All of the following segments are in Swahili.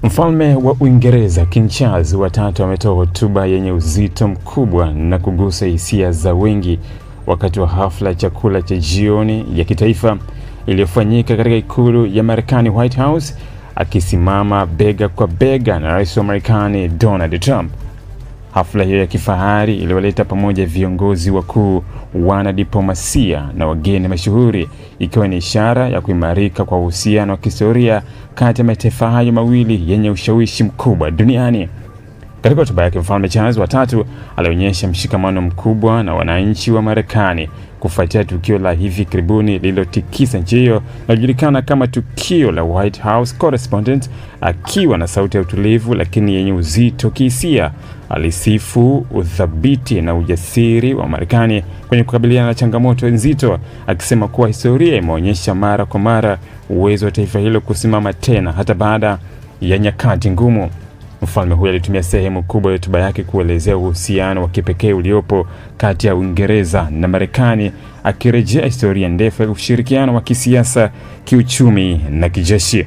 Mfalme wa Uingereza King Charles III ametoa hotuba yenye uzito mkubwa na kugusa hisia za wengi wakati wa hafla ya chakula cha jioni ya kitaifa iliyofanyika katika ikulu ya Marekani White House, akisimama bega kwa bega na Rais wa Marekani Donald Trump. Hafla hiyo ya kifahari iliwaleta pamoja viongozi wakuu, wanadiplomasia na wageni mashuhuri, ikiwa ni ishara ya kuimarika kwa uhusiano wa kihistoria kati ya mataifa hayo mawili yenye ushawishi mkubwa duniani. Katika hotuba yake, Mfalme Charles III alionyesha mshikamano mkubwa na wananchi wa Marekani kufuatia tukio la hivi karibuni lililotikisa nchi hiyo linalojulikana kama tukio la White House Correspondent. Akiwa na sauti ya utulivu lakini yenye uzito kihisia, alisifu uthabiti na ujasiri wa Marekani kwenye kukabiliana na changamoto nzito, akisema kuwa historia imeonyesha mara kwa mara uwezo wa taifa hilo kusimama tena hata baada ya nyakati ngumu. Mfalme huyo alitumia sehemu kubwa ya hotuba yake kuelezea uhusiano wa kipekee uliopo kati ya Uingereza na Marekani, akirejea historia ndefu ya ushirikiano wa kisiasa, kiuchumi na kijeshi.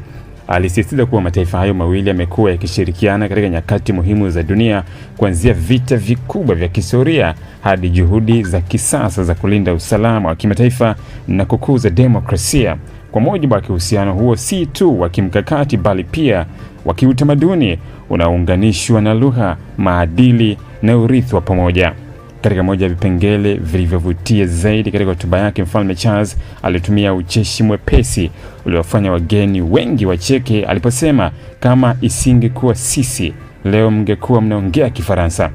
Alisisitiza kuwa mataifa hayo mawili yamekuwa yakishirikiana katika nyakati muhimu za dunia, kuanzia vita vikubwa vya kihistoria hadi juhudi za kisasa za kulinda usalama wa kimataifa na kukuza demokrasia. Kwa mujibu wa uhusiano huo si tu wa kimkakati bali pia wa kiutamaduni unaounganishwa na lugha, maadili na urithi wa pamoja. Katika moja ya vipengele vilivyovutia zaidi katika hotuba yake, Mfalme Charles alitumia ucheshi mwepesi uliofanya wageni wengi wacheke aliposema, kama isingekuwa sisi leo mngekuwa mnaongea Kifaransa.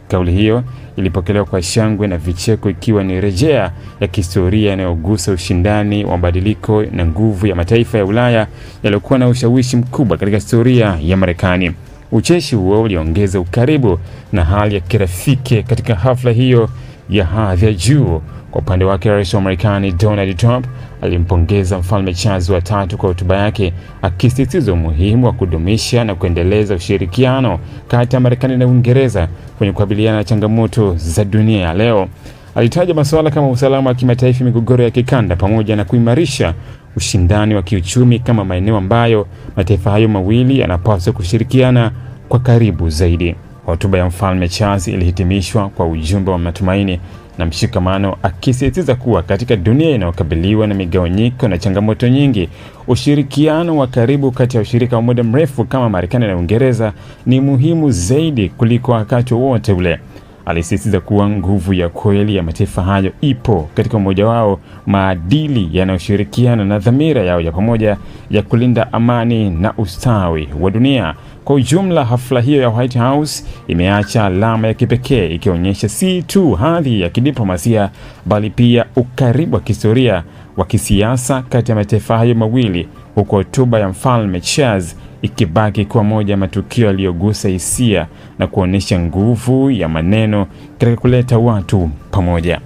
Kauli hiyo ilipokelewa kwa shangwe na vicheko, ikiwa ni rejea ya kihistoria inayogusa ushindani wa mabadiliko na nguvu ya mataifa ya Ulaya yaliyokuwa na ushawishi mkubwa katika historia ya Marekani. Ucheshi huo uliongeza ukaribu na hali ya kirafiki katika hafla hiyo ya hadhi ya juu. Kwa upande wake, Rais wa Marekani Donald Trump alimpongeza Mfalme Charles III kwa hotuba yake, akisisitiza umuhimu wa kudumisha na kuendeleza ushirikiano kati ya Marekani na Uingereza kwenye kukabiliana na changamoto za dunia ya leo. Alitaja masuala kama usalama wa kimataifa, migogoro ya kikanda, pamoja na kuimarisha ushindani wa kiuchumi kama maeneo ambayo mataifa hayo mawili yanapaswa kushirikiana kwa karibu zaidi. Hotuba ya Mfalme Charles ilihitimishwa kwa ujumbe wa matumaini na mshikamano, akisisitiza kuwa katika dunia inayokabiliwa na migawanyiko na changamoto nyingi, ushirikiano wa karibu kati ya ushirika wa muda mrefu kama Marekani na Uingereza ni muhimu zaidi kuliko wakati wote ule. Alisisitiza kuwa nguvu ya kweli ya mataifa hayo ipo katika umoja wao, maadili yanayoshirikiana na dhamira yao ya pamoja ya kulinda amani na ustawi wa dunia. Kwa ujumla, hafla hiyo ya White House imeacha alama ya kipekee, ikionyesha si tu hadhi ya kidiplomasia bali pia ukaribu wa kihistoria wa kisiasa kati ya mataifa hayo mawili, huku hotuba ya Mfalme Charles ikibaki kuwa moja ya matukio yaliyogusa hisia na kuonyesha nguvu ya maneno katika kuleta watu pamoja.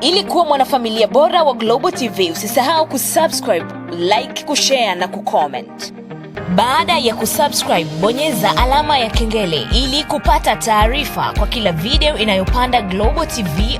Ili kuwa mwanafamilia bora wa Global TV, usisahau kusubscribe, like, kushare na kucomment. Baada ya kusubscribe, bonyeza alama ya kengele ili kupata taarifa kwa kila video inayopanda Global TV.